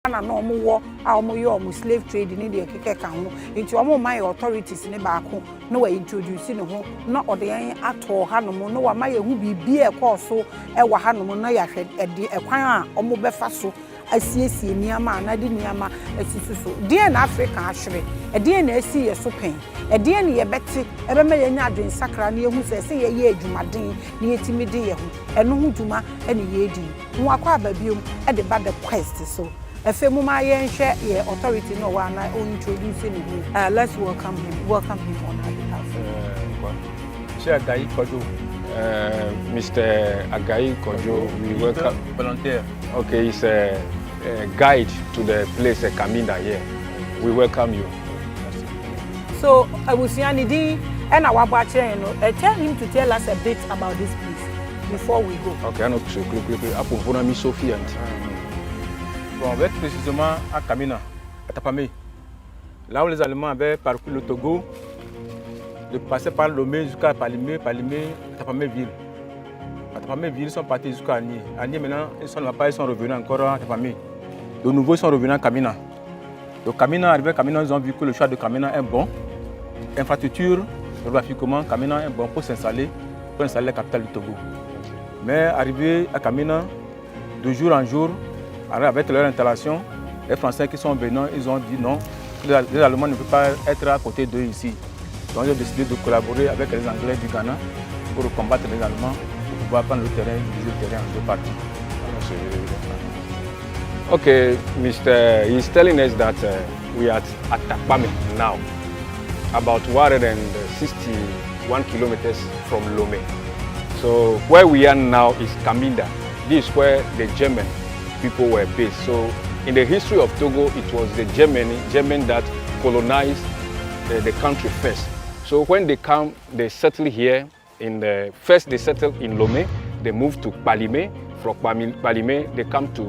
na no mo wo a mo yo mo slave trade ni de keke ka ho nti omo my authorities ne baako no wa introduce ne ho na ode yan ato ha no mo no wa ma ye hu bibi e ko so e wa ha no mo na ya hwe ede ekwan a omo befa so asiesie niama na de niama asisuso de na Africa ahwere ede na asi ye so pen ede na ye beti ebe ma ye nya adwen sakra na ye hu se ye ye adwumaden na ye timi de ye ho eno hu dwuma ene ye di ho akwa ababiom e de ba the quest so efe mu ma ye nhwe ye authority no wa na o introduce ni let's welcome him on our behalf. Agai Kojo. Mr. Agai Kojo, we welcome. Volunteer. Okay, he's a guide to the place, a Kamina here. We welcome you. So, I will see Anidi and our bachelor, tell him to tell us a bit about this place before we go. Okay, I know so quickly. Apo vona mi Sophie and. Bon, on va être précisément à Kamina, à Tapamé. Là où les Allemands avaient parcouru le Togo, de passer par Lomé jusqu'à Palimé, Tapamé-Ville. À Tapamé-Ville, ils sont partis jusqu'à Agné. Agné, maintenant, ils sont revenus encore à Tapamé. De nouveau, ils sont revenus à Kamina. Donc, Kamina, arrivé à Kamina, ils ont vu que le choix de Kamina est bon. Infrastructure, géographiquement, Kamina est bon pour s'installer, pour installer la capitale du Togo. Mais arrivé à Kamina, de jour en jour, avec leur installation, les Français qui sont venus, ils ont dit non, les Allemands ne peuvent pas être à côté d'eux ici. Donc ils ont décidé de collaborer avec les Anglais du Ghana pour combattre les Allemands, pour pouvoir prendre le terrain, diviser le terrain en deux parties. Okay, he's telling us that we are at Takpame now, about 161 kilometers from Lomé. So where we are now is Kaminda. This is where the German people were based. So in the history of Togo, it was the German that colonized the country first. So when they come, they settle here. First they settle in Lomé, they move to Palimé. From Palimé, they come to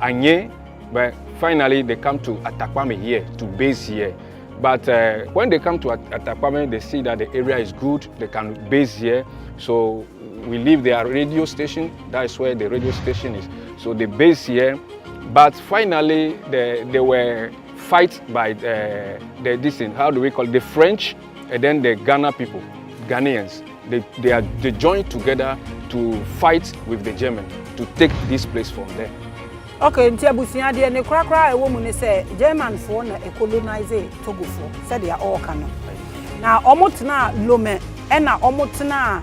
Agné, but finally they come to Atakpame here, to base here. But when they come to Atakpame, they see that the area is good, they can base here. So we leave their radio station, that is where the radio station is. So they base here, but finally they were fight by the French and then the Ghana people, Ghanaians. They joined together to fight with the German to take this place from there. Okay, nti abusia de ne krakra ewo mu ne say German for na colonize Togo for said they are all canon. Na omotena Lomé and na omotena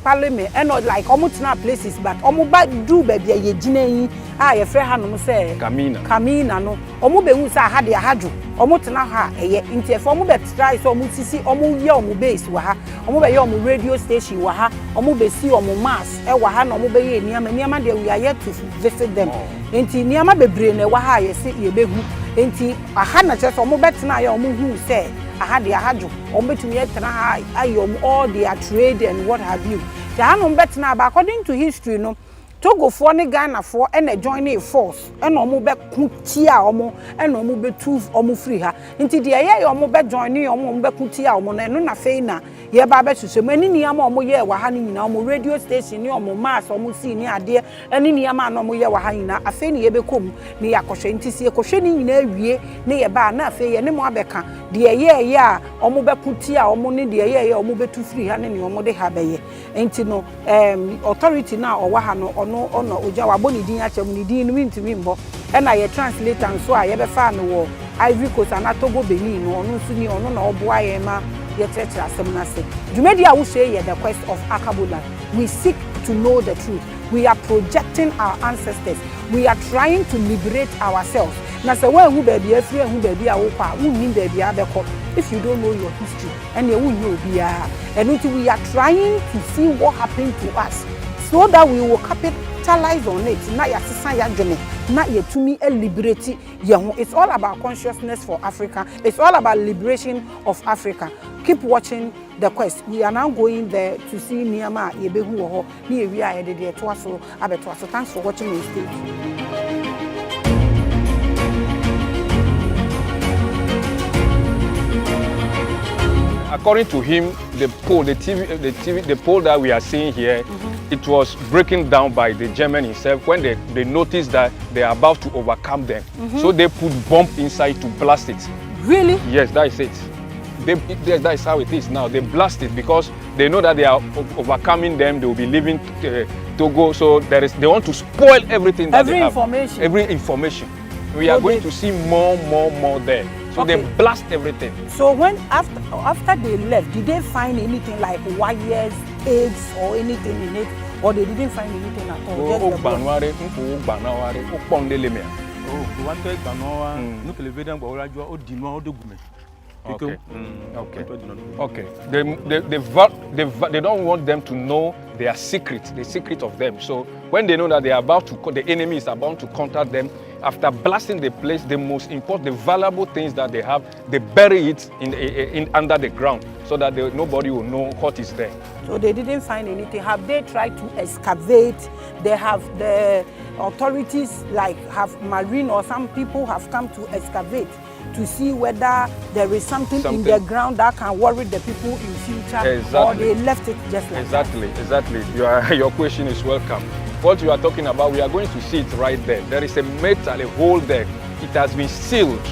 Parliament and not like omotena places but omoba do baby ye gina yi a ye frɛ ha no say Kamina no omo be hu say ha de ahadwo omotena ha eye nti e for omo be try so omo sisi omo ye omo base wa ha omo be ye omo radio station wa ha omo be si omo mass e wa ha na omo be ye niama de we are yet to visit them nti niama bebre na wa ha ye se ye be hu nti aha na che so omo betena ye omo hu say aha de ahadwo omo betumi etena ha ayom all their trade and what have you jano betena ba according to history no Togo for ne Ghana for and join a force and omo be kutia omo and omo be two omo free ha nti de ye omo be join omo be kutia omo na no na fei na ye ba be hwehwe mani niama omo ye wa ha ni nyina omo radio station ni omo mass omo si ni ade ani niama na omo ye wa ha nyina afei ni ye be kom ni yakohwe nti si ekohwe ni nyina awie ni ye ba na afei ye ne mo abeka de ye a omo be kutia omo ni de ye omo be two free ha ni omo de ha be ye nti no authority na owa ha no ono oja wa boni din akyem ni din no mintimi mbo e na ye translator nso a ye be fa no wo Ivory Coast na Togo Benin no ono nso ni ono na oboa ye ma ye tretre asem na se dwumedi a wo hwe ye the Quest of Akebulan. We seek to know the truth. We are projecting our ancestors. We are trying to liberate ourselves. Na se when hu baby afiri hu baby a wo kwa hu nim baby abeko if you don't know your history and you won't know bia and we are trying to see what happened to us so that we will capitalize on it. Na ya sesa ya dwene na yetumi liberate ye. It's all about consciousness for Africa. It's all about liberation of Africa. Keep watching the Quest. We are now going there to see Niama yebehu wo ho na ewi a yede de to aso abeto aso. Thanks for watching my stage. according to him, the pole that we are seeing here, it was breaking down by the German himself when they noticed that they are about to overcome them. So they put bomb inside to blast it. Really? Yes, that is it. Yes, that is how it is now. They blast it because they know that they are overcoming them. They will be leaving Togo. So they want to spoil everything that they have. Every information. We are going to see more there. So they blast everything. So when after they left, did they find anything like wires, eggs, or anything in it, or they didn't find anything at all? Okay. They don't want them to know their secret, the secret of them. So when they know that they are the enemy is about to contact them, after blasting the place, the most important, the valuable things that they have, they bury it in under the ground so that nobody will know what is there. So they didn't find anything. Have they tried to excavate? They have the authorities, like have marine or some people have come to excavate to see whether there is something in the ground that can worry the people in future. Exactly. Or they left it just like that. Exactly. Your question is welcome. What you are talking about, we are going to see it right there. There is a metal, a hole there. It has been sealed,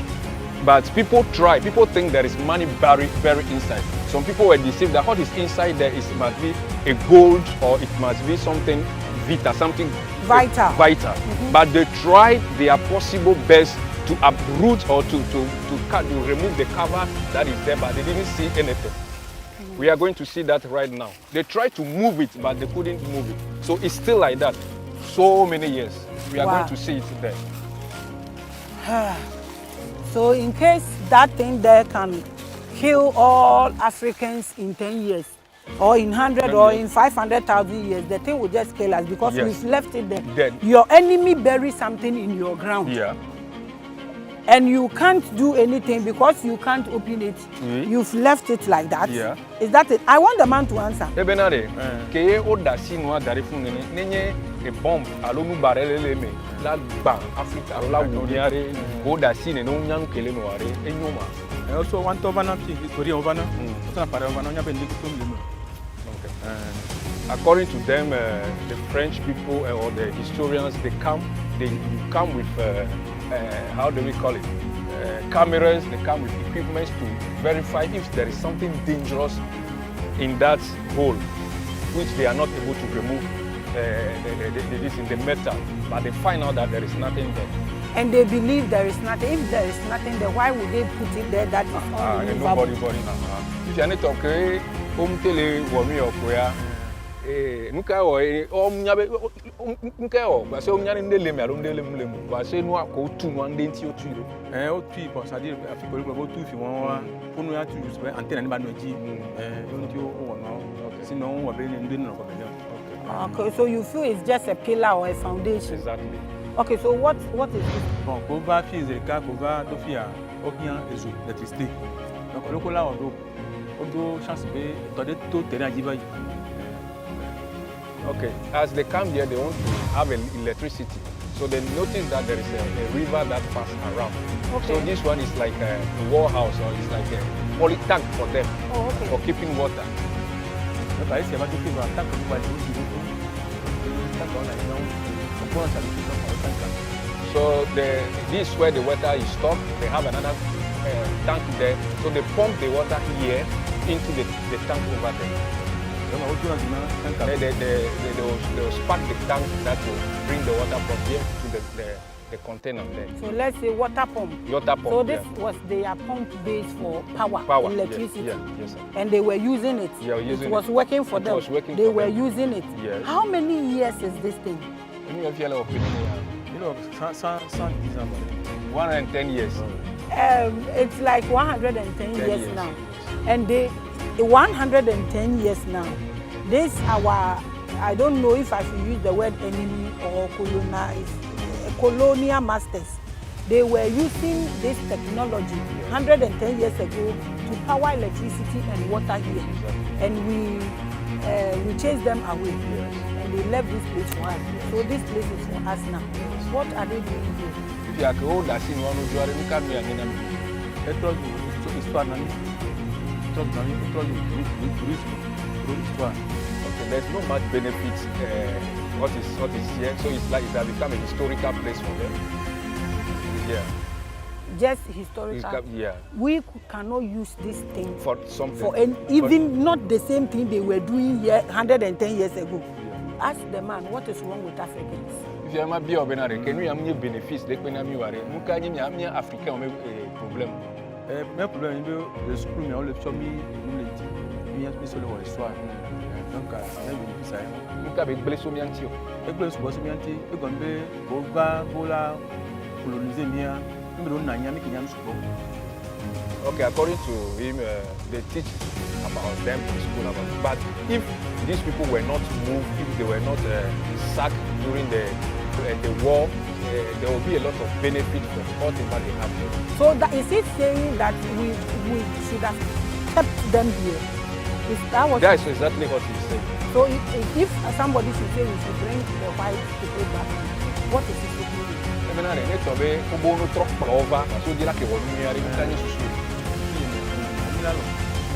but people think there is money buried inside. Some people were deceived that what is inside there must be a gold or it must be something something vital. But they tried their possible best to uproot or to remove the cover that is there, but they didn't see anything. We are going to see that right now. They tried to move it, but they couldn't move it. So it's still like that. So many years. We are going to see it there. So in case that thing there can kill all Africans in 10 years, or in 100 or in 500,000 years, the thing will just kill us because we've left it there. Dead. Your enemy buries something in your ground. Yeah. And you can't do anything because you can't open it. You've left it like that. Yeah. Is that it? I want the man to answer. A bomb alonu barele me la gba Africa la wuniare o da si ne no nyanu kele me ware enyoma also one to bana fi story over na so pare over na nya be ndi to mlemo. According to them, the French people or the historians, they come with how do we call it, cameras. They come with equipment to verify if there is something dangerous in that hole, which they are not able to remove. This in the metal, but they find out that there is nothing there. And they believe there is nothing. If there is nothing there, why would they put it there? That is unbelievable. Nobody now. If you are not okay, tele womi okoya. Nuka o mnyabe nuka o ba se o nyane ndele me alo ndele mulemu ba se nu akotu no ande nti otu iro o tu po ça dire Afrique ko tu fi won wa kunu ya tu so antenne ni ba no ji nti o wo no sinon wo be ni ndele no ko be. Okay, so you feel it's just a pillar or a foundation? Exactly. Okay, so what is it? Bon, ko va fi ze ka ko va do fi a o bien ezo l'électricité. Donc le ko la o do chance be to de to terrain ajiba. Okay, as they come here, they want to have electricity. So they notice that there is a river that passes around. Okay. So this one is like a war house, or it's like a poly tank for them, for keeping water. So this is where the water is stopped. They have another tank there. So they pump the water here into the tank over there. They will spark the tank that will bring the water from here to the container there. So let's say water pump. Water pump. So this was their pump base for power. Electricity. Yes, sir. And they were using it. Yeah, it was working for them. They were using it. Yes. How many years is this thing? 110 years. It's like 110 years now. And 110 years now. This our, I don't know if I should use the word enemy or colonial masters. They were using this technology 110 years ago to power electricity and water here. And we chased them away. And they left this place for us. So this place is for us now. What are they doing here? If you are old, I see one of you are in Camia. Okay, there's no much benefit. What is here? So it's like it has become a historical place for them. Yeah. Just historical. Yeah. We cannot use this thing For something. for even not the same thing they were doing here 110 years ago. Yeah. Ask the man, what is wrong with Africans? If you are be obenare, can we have any benefits? They can have you are. Muka ni mi African me problem. My problem is the school me all the chubby knowledge. Me has been so low as well. Donc, maybe ça. Muka be blessé mi anti. E blessé boss mi anti. E gombe boba bola coloniser mia. Okay, according to him, they teach about them in school. But if these people were not moved, if they were not sacked during the war, there will be a lot of benefit from whatever they have. So that, is it saying that we should have kept them here? Is that what? That is exactly what he's saying. So if somebody should say we should bring the white people back, what is it saying? He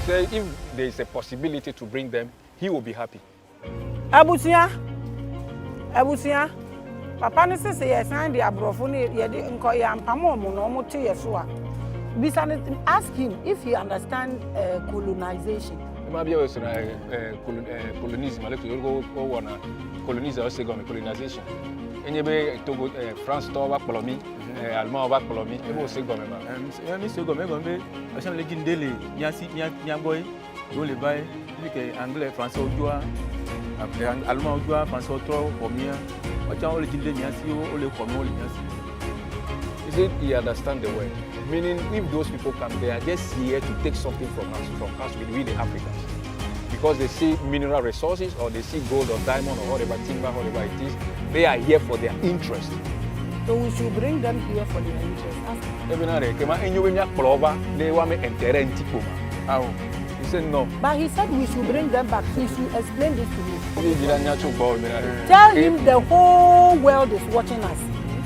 said if there is a possibility to bring them, he will be happy. Abusia, Papa ne say yes, and the abrofo ne ye de nko ya mpamo mo no mo te yeso a. Ask him if he understands colonization. Colonialism, colonization. Togo, France, Togo, Colonial, Allemand, Colonial, et aussi gouvernement. Monsieur gouvernement, je suis allé Niaboy, je le bail, anglais, français, allemand, français, he said he understands the word. Meaning, if those people come, they are just here to take something from us, we the Africans. Because they see mineral resources, or they see gold or diamond or whatever, timber, whatever it is, they are here for their interest. So we should bring them here for their interest. He said no. But he said we should bring them back. He should explain this to me. Tell him the whole world is watching us.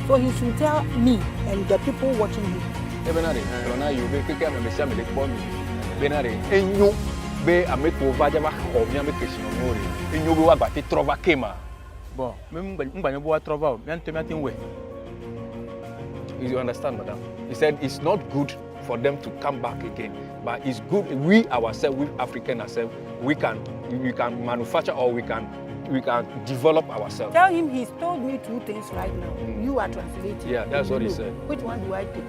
So he should tell me and the people watching him. Bon, you understand, madam? He said it's not good for them to come back again, but it's good we ourselves, we African ourselves, we can manufacture or we can develop ourselves. Tell him he's told me two things right now. You are translating. Yeah, that's what he said. Which one do I take?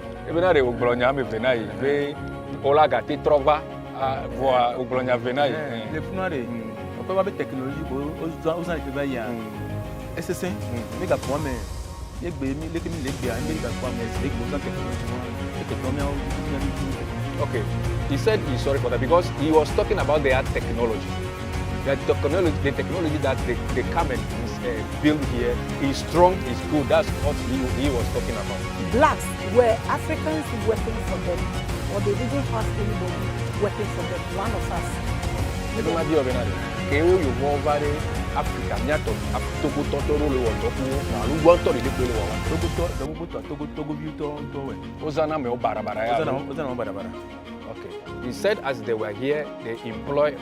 Okay, he said he's sorry for that because he was talking about their technology. The technology that they come and build here is strong, is good. That's what he was talking about. Blacks were Africans working for them, or they didn't have anybody working for them. One of us. Africa, Togo, okay. He said as they were here, they employ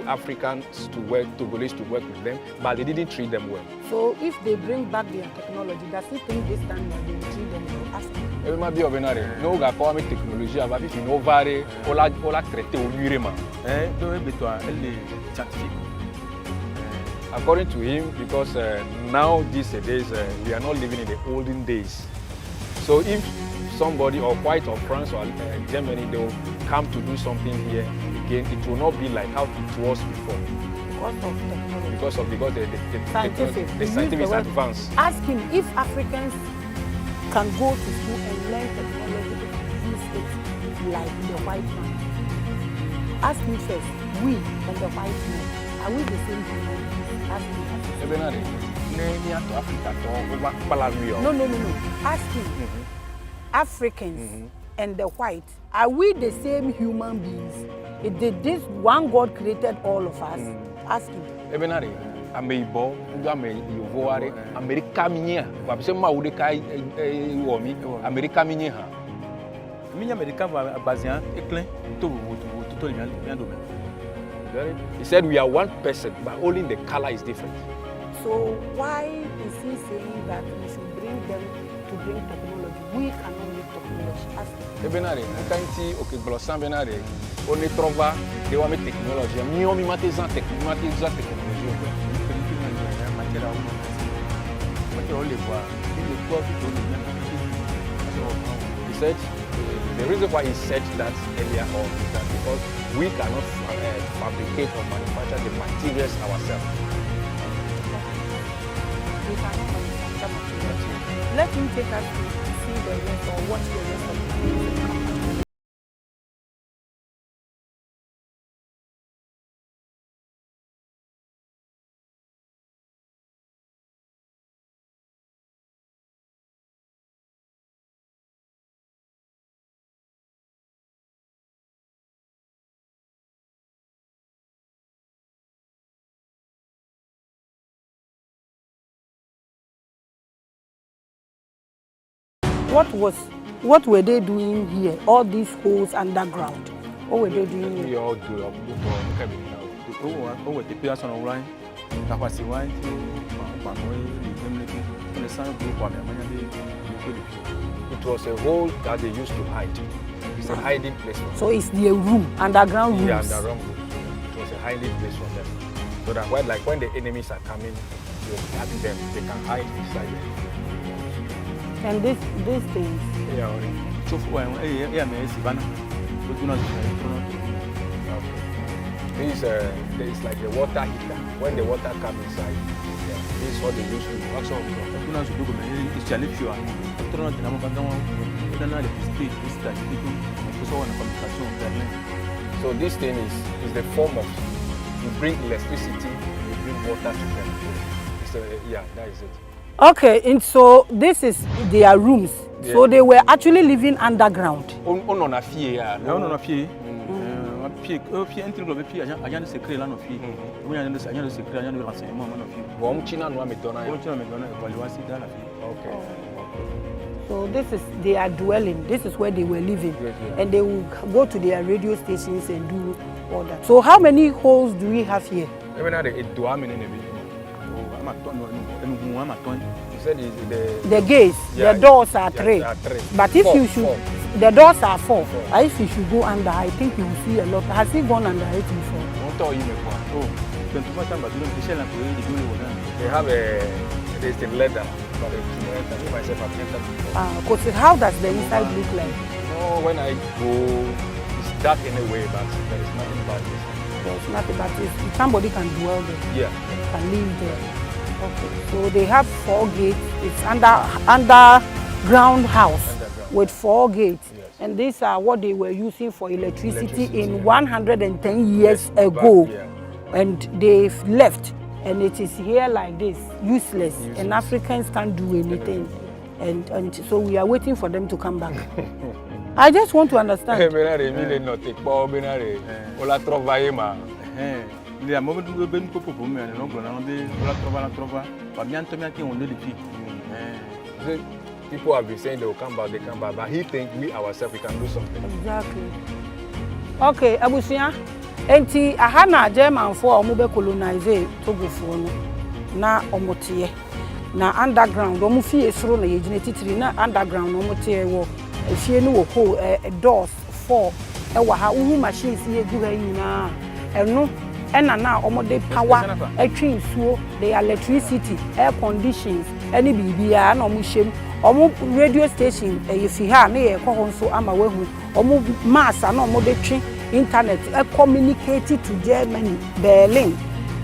Africans to work, Togolese to work with them, but they didn't treat them well. So if they bring back their technology, does he think this time that they will treat them well? Ask him. No, technology, but if you know, according to him, because now these days we are not living in the olden days. So if somebody or white or France or Germany, they will come to do something here again, it will not be like how it was before. Because of technology. The scientific is advanced. Ask him if Africans can go to school and learn technology and use it like the white man. Ask me first, we and the white man, are we the same human beings? Ask me. No. Ask him. Africans and the white, are we the same human beings? Did this one God created all of us? Ask him. He said we are one person, but only the color is different. So why is he saying that we should bring them to bring technology? We cannot make technology. Benare, kanti Akebulan benare, on ne trova de wa technology. Mi on mi matezan technology. He said the reason why he said that earlier on is that because we cannot fabricate or manufacture the materials ourselves. We cannot manufacture materials. Let him take us to see the rest or watch the rest of the What were they doing here? All these holes underground. What were they doing here? We all do. It was a hole that they used to hide. It's a hiding place. So it's the room, underground rooms. Yeah, underground rooms. It was a hiding place for them. So that when the enemies are coming, you attack them, they can hide inside them. And these things. Yeah, this is like the water heater. When the water comes inside, this is what they use to wax on. So this thing is the form of, you bring electricity, you bring water to them. That is it. Okay, and so this is their rooms. Yeah. So they were actually living underground. So this is their dwelling. This is where they were living. Yes, yeah. And they will go to their radio stations and do all that. So how many holes do we have here? The gates, yeah, the doors are three. But if you should, the doors are four. If you should go under, I think you will see a lot. Has he gone under it before? They have there's the leather. Because how does the inside look like? No, when I go, it's dark anyway, but there is nothing bad. There's nothing bad. Somebody can dwell there. Yeah. Can live there. Okay. So they have 4 gates. It's underground house with 4 gates. Yes. And these are what they were using for electricity in 110 years ago. Yeah. And they've left. And it is here like this, useless. And Africans can't do anything. And so we are waiting for them to come back. I just want to understand. People have been saying they will come back, but he thinks we ourselves we can do something. Exactly. Okay, Abusia. Enti ahana German for omo colonize Togo for no na omotie na underground omo fie soro na yegine titiri na underground omo tie wo fie no wo ko doors 4 e wa ha uhu machines ye gu ha nyina eno ena na omo de power etwi nsuo the electricity air conditions any bibia na omo hjem omo radio station e fi ha na ye ko ho nso ama wahu omo mass na omo de twi internet communicated to Germany, Berlin.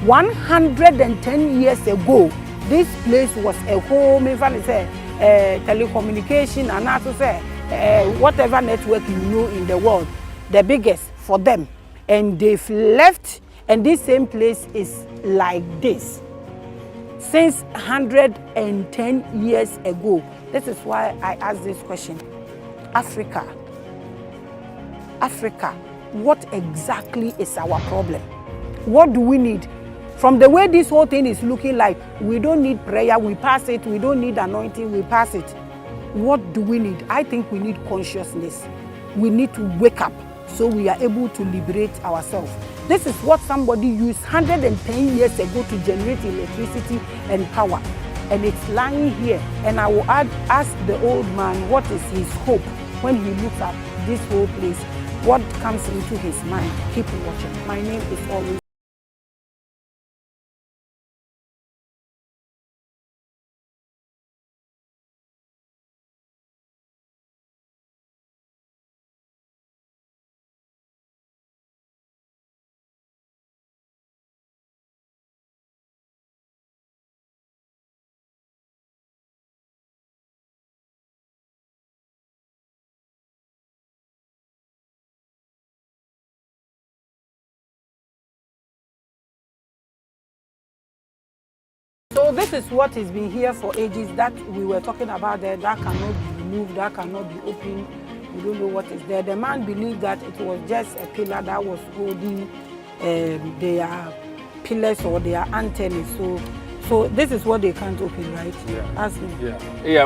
110 years ago, this place was a home, even say telecommunication and also say whatever network you know in the world, the biggest for them. And they've left, and this same place is like this since 110 years ago. This is why I asked this question. Africa, what exactly is our problem? What do we need? From the way this whole thing is looking like, we don't need prayer, we pass it. We don't need anointing, we pass it. What do we need? I think we need consciousness. We need to wake up so we are able to liberate ourselves. This is what somebody used 110 years ago to generate electricity and power. And it's lying here. And I will ask the old man what is his hope when he looks at this whole place. What comes into his mind? Keep watching. My name is always. So this is what has been here for ages that we were talking about there, that cannot be removed, that cannot be opened. We don't know what is there. The man believed that it was just a pillar that was holding their pillars or their antennas. So this is what they can't open, right? Yeah. Ask me. Yeah.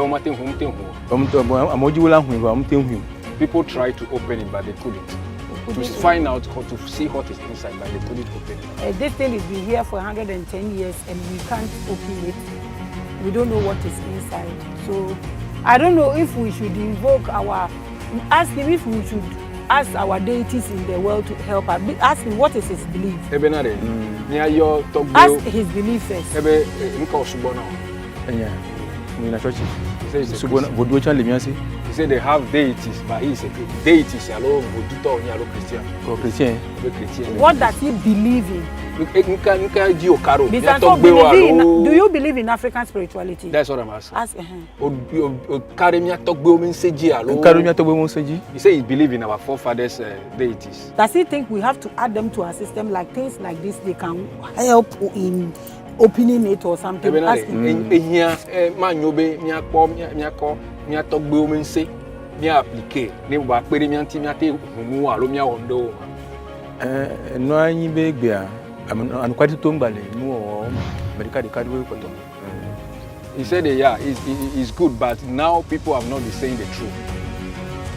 People tried to open it, but they couldn't. To find out how to see what is inside, but they couldn't open it. This thing has been here for 110 years and we can't open it. We don't know what is inside. So I don't know if we should invoke ask him if we should ask our deities in the world to help us. Ask him what is his belief. Ask his belief first. He said they have deities, but he said deities are all Christian. What does he believe in? Do you believe in African spirituality? That's what I'm asking. Ask, He said he believes in our forefathers' deities. Does he think we have to add them to our system, like things like this, they can help in opening it or something? Ask him. He said, yeah, it's good, but now people have not been saying the truth.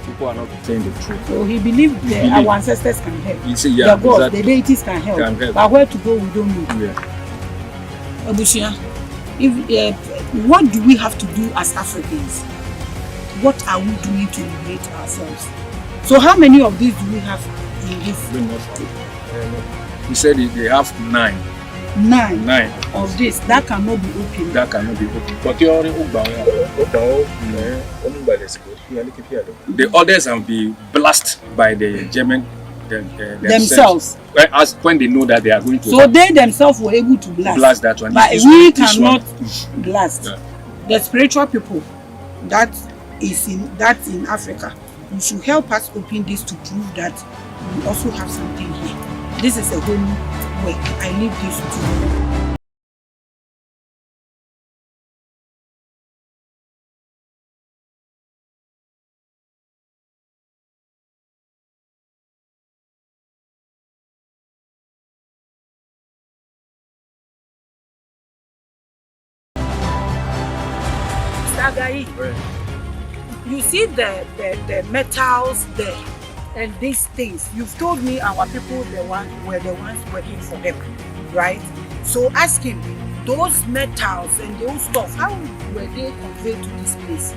People are not saying the truth. So he believed our ancestors can help. He said, yeah, the gods, exactly. The deities can help. But where to go, we don't know. Yeah. Abusia, what do we have to do as Africans? What are we doing to liberate ourselves? So how many of these do we have in this? He said they have 9. 9 of this that cannot be opened. That cannot be opened. But the others have been blasted by the German themselves. As when they know that they are going to. So they themselves were able to blast that one. But we cannot blast. Yeah. The spiritual people that is in Africa, you should help us open this to prove that we also have something here. This is a holy work. I leave this to you. You see the metals there and these things. You've told me our people were the ones working for them, right? So ask him, those metals and those stuff, how were they conveyed to this place?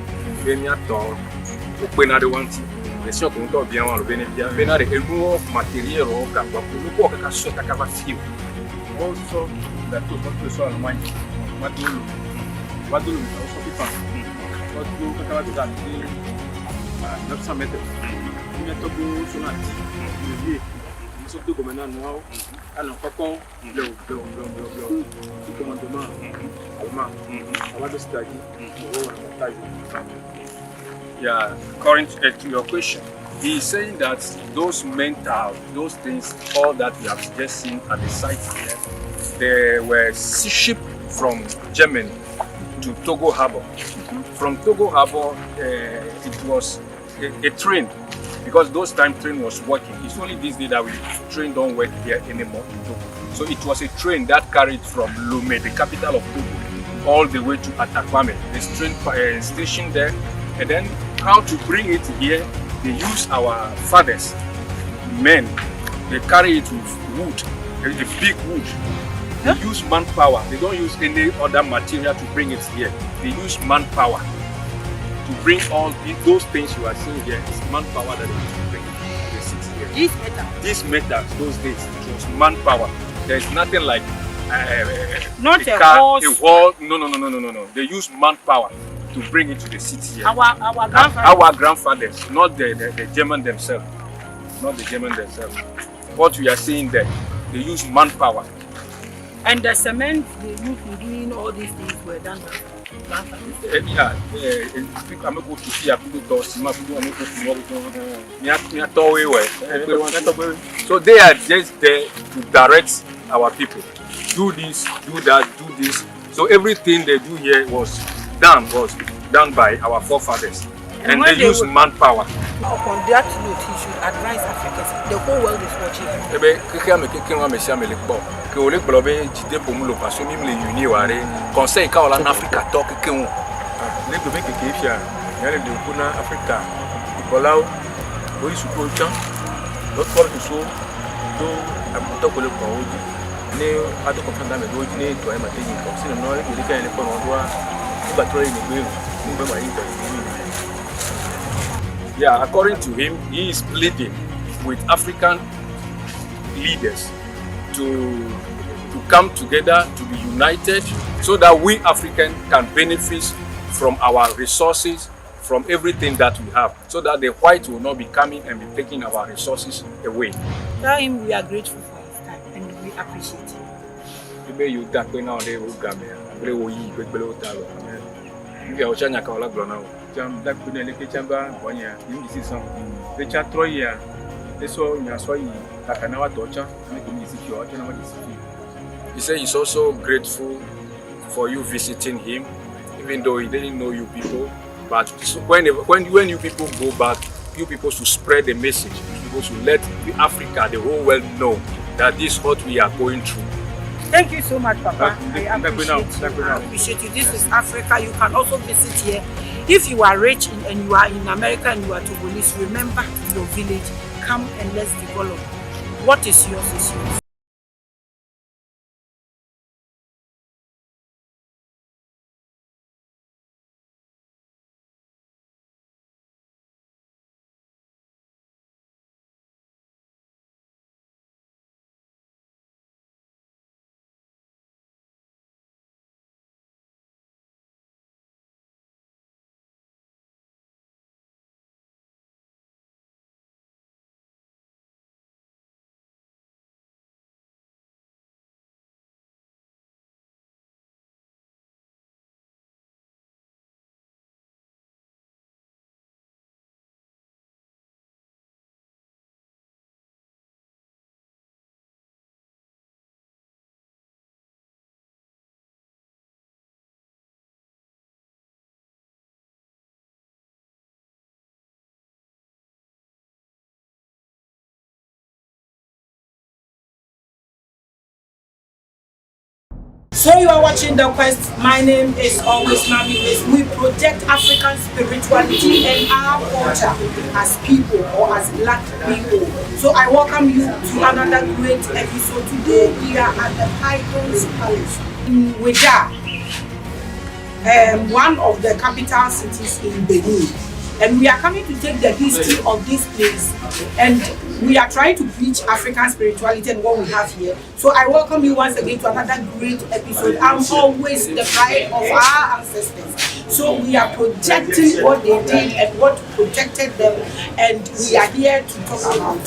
Yeah, according to your question, he is saying that those mental, those things, all that we have just seen at the site here, there were ships from Germany to Togo Harbor. From Togo Harbor, it was a train, because those time train was working. It's only this day that train don't work here anymore in Togo. So it was a train that carried from Lomé, the capital of Togo, all the way to Atakpame. The train station there, and then how to bring it here, they use our fathers. men, they carry it with wood, a big wood. They use manpower. They don't use any other material to bring it here. They use manpower to bring all those things you are seeing here. It's manpower that they use to bring the city here. These metals, those days, it was manpower. There's nothing like not a car, horse. a wall. No. They use manpower to bring it to the city here. Our grandfathers, not the German themselves. Not the German themselves. What we are seeing there, they use manpower. And the cement they use in doing all these things were done by grandfathers. So they are just there to direct our people. Do this, do that, do this. So everything they do here was done by our forefathers. And they use manpower. Upon that note, he should advise Africans. The whole world is watching him. Yeah, according to him, he is pleading with African leaders to come together, to be united, so that we Africans can benefit from our resources, from everything that we have, so that the white will not be coming and be taking our resources away. Tell him we are grateful for his time and we appreciate him. He said he's also grateful for you visiting him, even though he didn't know you people. But when you people go back, you people should spread the message. You people should let Africa, the whole world know that this is what we are going through. Thank you so much, Papa. I appreciate you. This is Africa. You can also visit here. If you are rich and you are in America and you are Togolese, remember your village. Come and let's develop. What is yours is yours. So you are watching The Quest. My name is always Maame Grace. We project African spirituality and our culture as people or as black people. So I welcome you to another great episode. Today we are at the Python's Palace in Ouéda, one of the capital cities in Benin. And we are coming to take the history of this place, and we are trying to preach African spirituality and what we have here. So I welcome you once again to another great episode. I'm always the pride of our ancestors. So we are projecting what they did and what protected them, and we are here to talk about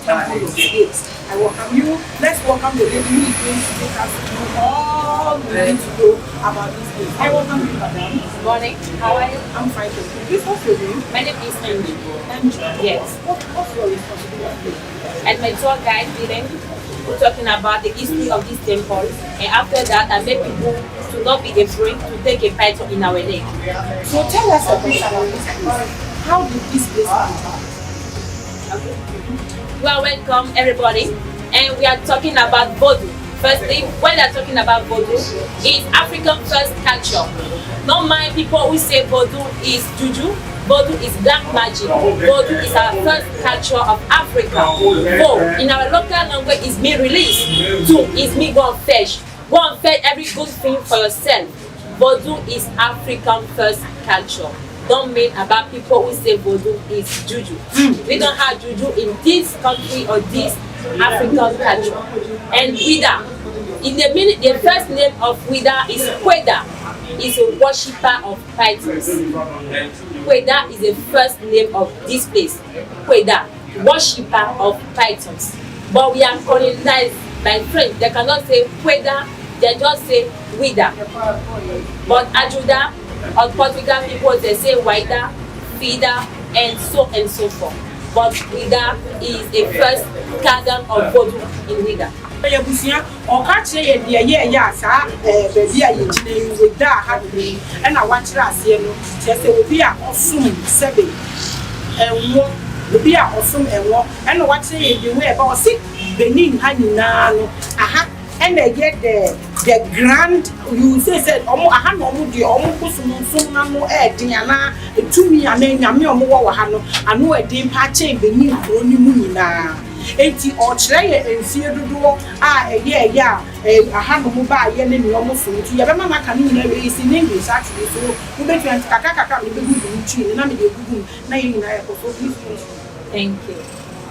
Temple of the Gates. I welcome you. Let's welcome the lady who is going to take us through all we need to know about this place. I welcome you, madam. Good morning. How are you? I'm fine, thank you. Please, what's your name? My name is Angie. Angie. Yes. What's your responsibility? And my tour guide, BENIN, we're talking about the history of this temple. And after that, I make people to not be afraid to take a bite in our leg. So tell us a bit about this place. How did this place come about? Okay. You are welcome, everybody. And we are talking about Voodoo. Firstly, when they are talking about Voodoo, it's African first culture. Not many people who say Voodoo is juju, Voodoo is black magic. Voodoo is our first culture of Africa. Vo in our local language is me release. Do is me go and fetch. Go and fetch every good thing for yourself. Voodoo is African first culture. Don't mean about people who say Voodoo is juju. We don't have juju in this country or this African culture. And Wida, in the first name of Wida is Queda. Is a worshipper of pythons. Queda is the first name of this place. Queda, worshipper of pythons. But we are colonized by French. They cannot say Queda, they just say Wida. But Ajuda or Portugal people, they say Wida, Fida, and so forth. But Wida is the first kingdom of Voodoo in Wida. Yabusia or catch ye dear sa baby I with that happening and I watch last year just will be awesome 7 and what will be awesome and what and watching the way about 6 Benin Hanino aha and they get the grand you said I had no the almost no diana to me and then Yami Wahano I know a dim patching Benin only Munina. 80 or Chile and Theodore, a hand of mobile yen in almost so you have a mama coming is in English actually, so you bet you and Kakaka will be good in Chile, and I'm a good name. Thank you.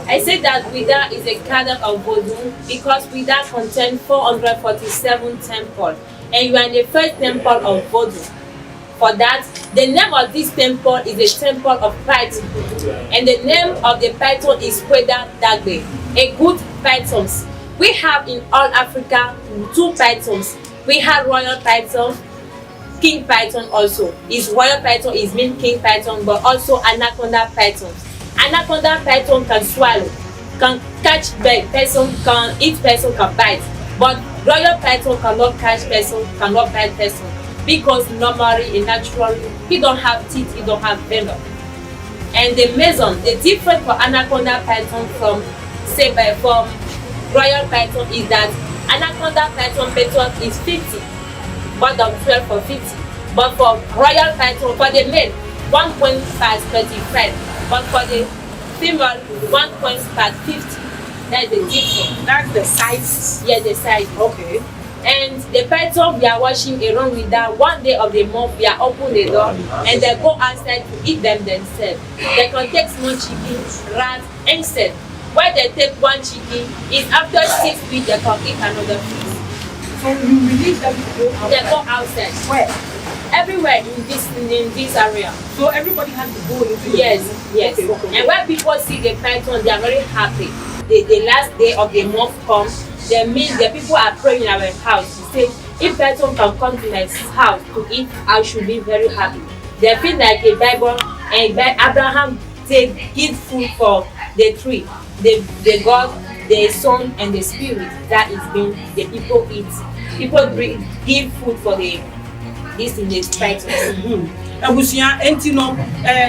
I said that Wida is a kingdom of Voodoo because Wida contains 447 temples, and you are in the first temple of Voodoo. For that, the name of this temple is the temple of Python, and the name of the python is Queda Dagbe, a good pythons. We have in all Africa 2 pythons. We have royal python, king python also. Is royal python is mean king python, but also anaconda python. Anaconda python can swallow, can catch person, can eat person, can bite. But royal python cannot catch person, cannot bite person. Because normally and naturally, he don't have teeth, he don't have venom. And the mason, the difference for anaconda python from royal python is that anaconda python petal is 50, more than 12 for 50. But for royal python, for the male, 1 point past 35, but for the female, 1 point past 50. That's the difference. That's the size. Yeah, the size. Okay. And the python we are washing around with that 1 day of the month we are open the door and they go outside to eat them themselves. They can take small chicken, rat, insect. Why they take 1 chicken is after 6 weeks they can eat another fish. So you release them to go outside? They go outside. Where? Everywhere in this area. So everybody has to go into yes. Okay. And when people see the python they are very happy. The last day of the month comes. That means the people are praying in our house to say, if person can come to my house to eat, I should be very happy. They feel like a Bible and Abraham give food for the tree, the God, the Son, and the Spirit that is being the people eat. People give food for this in the python. Abusia entino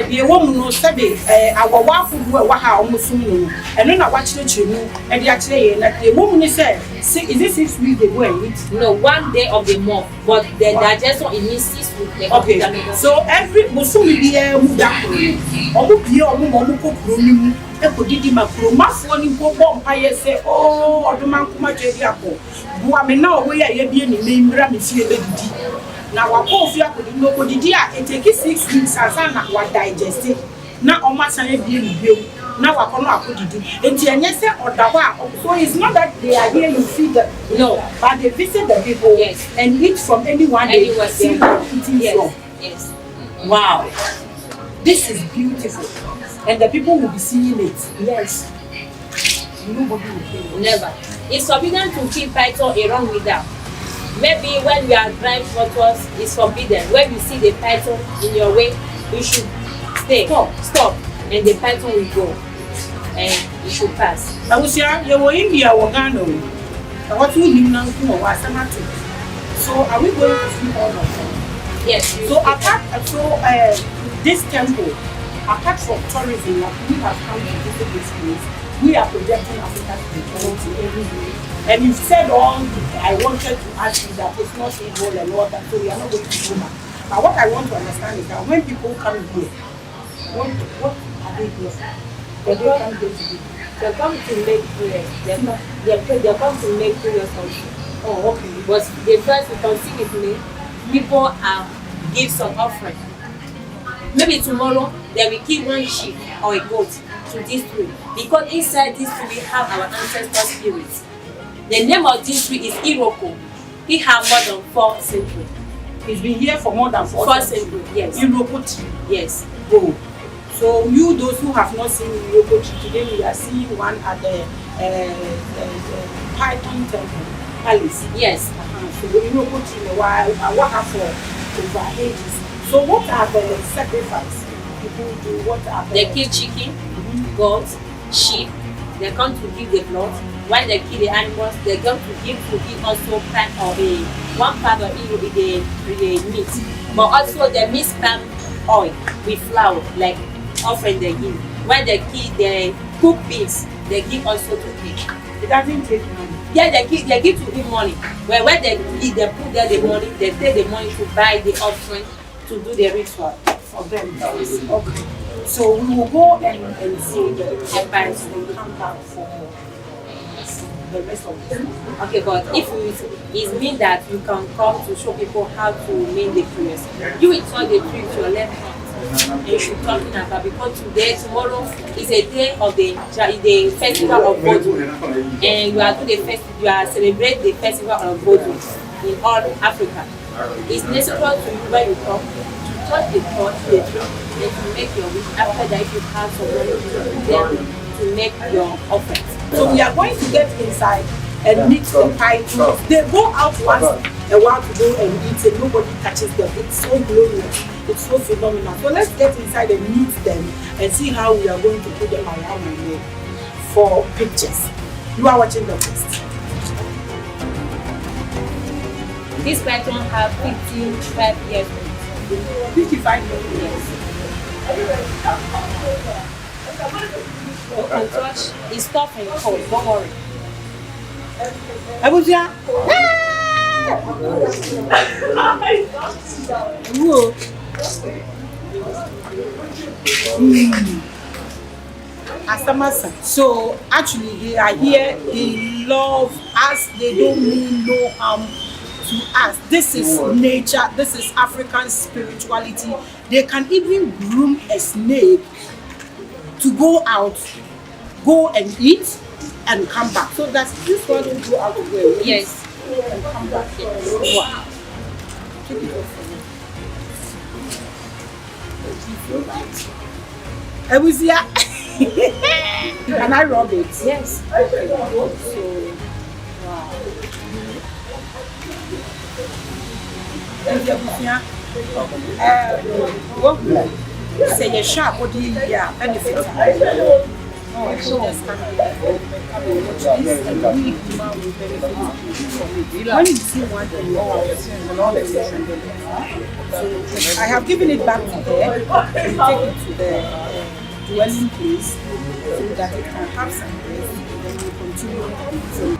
the woman no sabe our wife who wa ha omusum no eno na wa chire mu e de akire ye na the woman say is it 6 weeks they go and eat? No, 1 day of the month, but the digestion it means 6 weeks. Okay, so every musum bi mu da omu pie omu kokuro ni mu e ko didi makuro mafo ni ko bom pa ye say oh oduma nkuma twedi akọ bua me na owo ye bie ni me mra me fie be didi. Now, our coffee could no it take 6 weeks as I digest it. Now, almost a year. Now, I cannot put it. And yes, or the so it's not that they are here to feed them, no, but they visit the people and eat from anyone they see eating from. Yes. Wow, this is beautiful, and the people will be seeing it. Yes. Nobody will pay. Never. It's forbidden to keep python around with them. Maybe when we are driving motors, it's forbidden. When you see the python in your way, you should stop, and the python will go, and you should pass. Abusia, you were India, Wagano. What we need now to know So, are we going to see all of them? Yes. So, this temple, apart from tourism, like we have come to visit this place, we are projecting Africa to the world every day. And you said I wanted to ask you that it's not evil and all that, so we are not going to do that. But what I want to understand is that when people come here, What are they here for? They come here to do. They come to make prayers. They come to make prayers also. Oh, okay. But the first you can see with me, people give some offering. Maybe tomorrow they will kill one sheep or a goat to this tree. Because inside this tree we have our ancestor spirits. The name of this tree is Iroko. It has more than 4 centuries. It's been here for more than 4 centuries. Yes. Iroko tree. Yes. Oh. So you, those who have not seen Iroko tree, today we are seeing one at the Python Temple Palace. Yes. So the Iroko tree, what have for over ages. So what are the sacrifices people do? What are they kill chicken, goats, sheep. They come to give the blood. When they kill the animals, they come to give also part of one part of the meat. But also they mix palm oil with flour, like offering they give. When they kill the cooked beans, they give also to pig. It doesn't take money. Yeah, they give to him money. When they give, they put there the money, they take the money to buy the offering to do the ritual for them. Okay. So we will go and see the advice and come back for the rest of the day. Okay, but if it means that you can come to show people how to make the prayers, you will touch the tree with your left hand. And you should talking about, because tomorrow is a day of the festival of Voodoo, and you are celebrating the festival of Voodoo in all Africa. It's necessary to you when you come to touch the tree, and to make your wish. After that, if you have some money to make your offering. So we are going to get inside and mix the pythons. They go out once a while to go and eat, and nobody touches them. It's so glorious. It's so phenomenal. So let's get inside and meet them and see how we are going to put them around the room for pictures. You are watching the first. This python have 55 years old. 55 years. You can touch. It's tough and cold. Don't worry. Abuja. Asamasa. So actually they are here, they love us, they don't mean no harm to us. This is nature, this is African spirituality. They can even groom a snake to go out, go and eat and come back. So that's this one will go out of where? Yes. And come back. Yes. Wow. Take it off for me. Ebusia. Can I rub it? Yes. Okay. So, wow. Say you're sharp, what do you benefit? No, so just come and watch this and we will benefit from it. When you see one thing, so I have given it back to her and take it to the dwelling place so that it can have some rest and then we continue. So,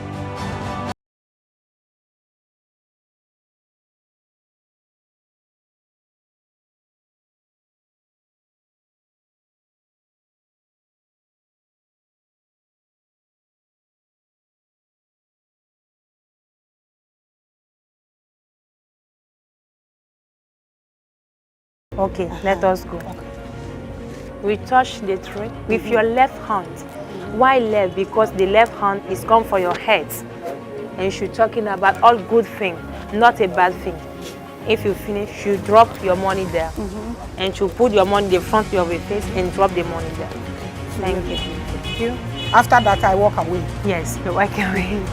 Okay, let us go. We touch the tree with your left hand. Why left? Because the left hand is come for your head. And you should talking about all good things, not a bad thing. If you finish, you drop your money there. And you put your money in the front of your face and drop the money there. Thank you. Thank you. After that, I walk away. Yes, you walk away.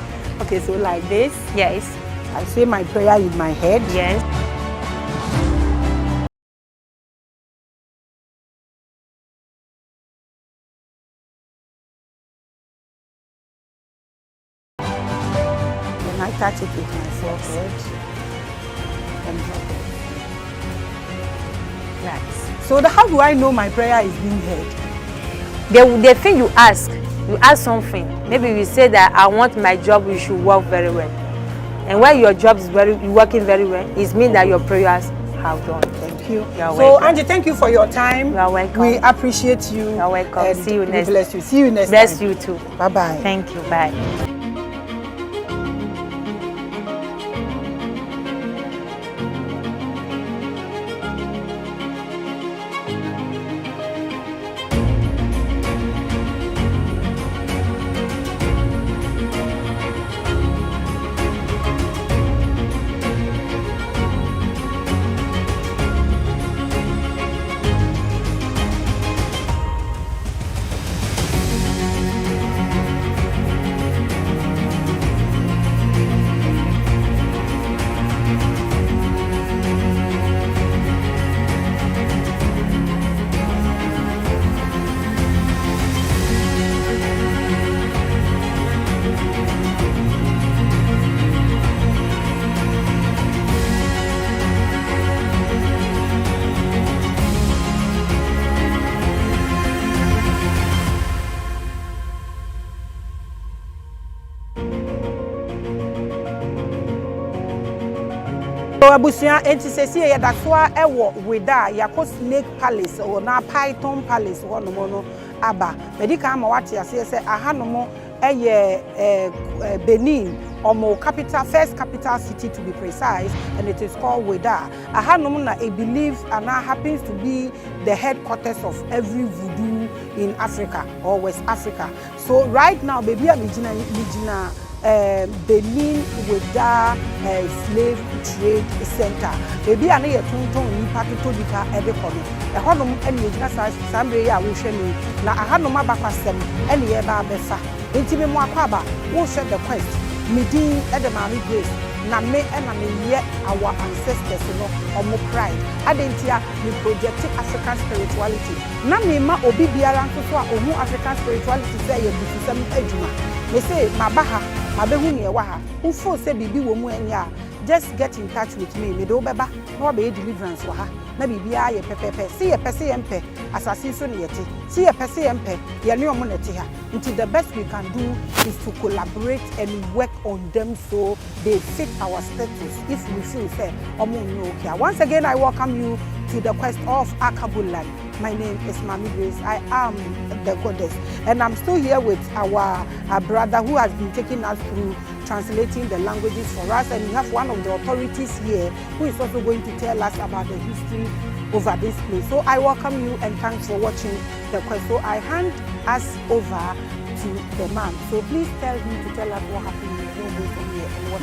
Okay, so like this. Yes. I say my prayer in my head. Yes. Then I touch it with my forehead and drop it. Right. So how do I know my prayer is being heard? The thing you ask something. Maybe you say that I want my job, you should work very well. And when your job is working very well, it means that your prayers have done. Thank you. You're so, welcome. Angie, thank you for your time. You are welcome. We appreciate you. You're welcome. And See you we next. Bless you. See you next Bless time. you too. Bye-bye. Thank you. Bye. Abusia enti sesi ye da so a ewo weda yakọ Snake Palace or na Python Palace ho no no aba medical ma wate ase se ahanomo eye Benin omo capital first capital city to be precise, and it is called Weda. Ahanomo na a belief and now happens to be the headquarters of every voodoo in Africa or West Africa. So right now baby Mijina Benin Weda slave trade center. Baby ane ye tonton nipa to dika ebe kono. E honom ene ye gina sambre ya wo hwe ni na ahanom abakwasem ene ye ba befa. Enti me mo akwaba wo hwe the quest. Midin e de Maame Grace na me ena me ye our ancestors no omo pride. Adentia me project African spirituality. Na me ma obi biara nso so a ohu African spirituality say ye busisam adwuma. Me say mabaha mabehu ne wa ha. Ufo say bibi wo mu anya. Just get in touch with me. Me do beba no be deliverance wa ha. Na bibia ye pepepe. See ye pese ye mpe assassin so ne yete. See ye pese ye mpe ye ne omo nete ha. Until the best we can do is to collaborate and work on them so they fit our status. If we feel say omo no okay. Once again I welcome you to the Quest of Akebulan. My name is Maame Grace. I am the goddess, and I'm still here with our brother who has been taking us through translating the languages for us, and we have one of the authorities here who is also going to tell us about the history over this place. So I welcome you and thanks for watching the Quest. So I hand us over to the man. So please tell him to tell us what happened here. Don't go from here and what.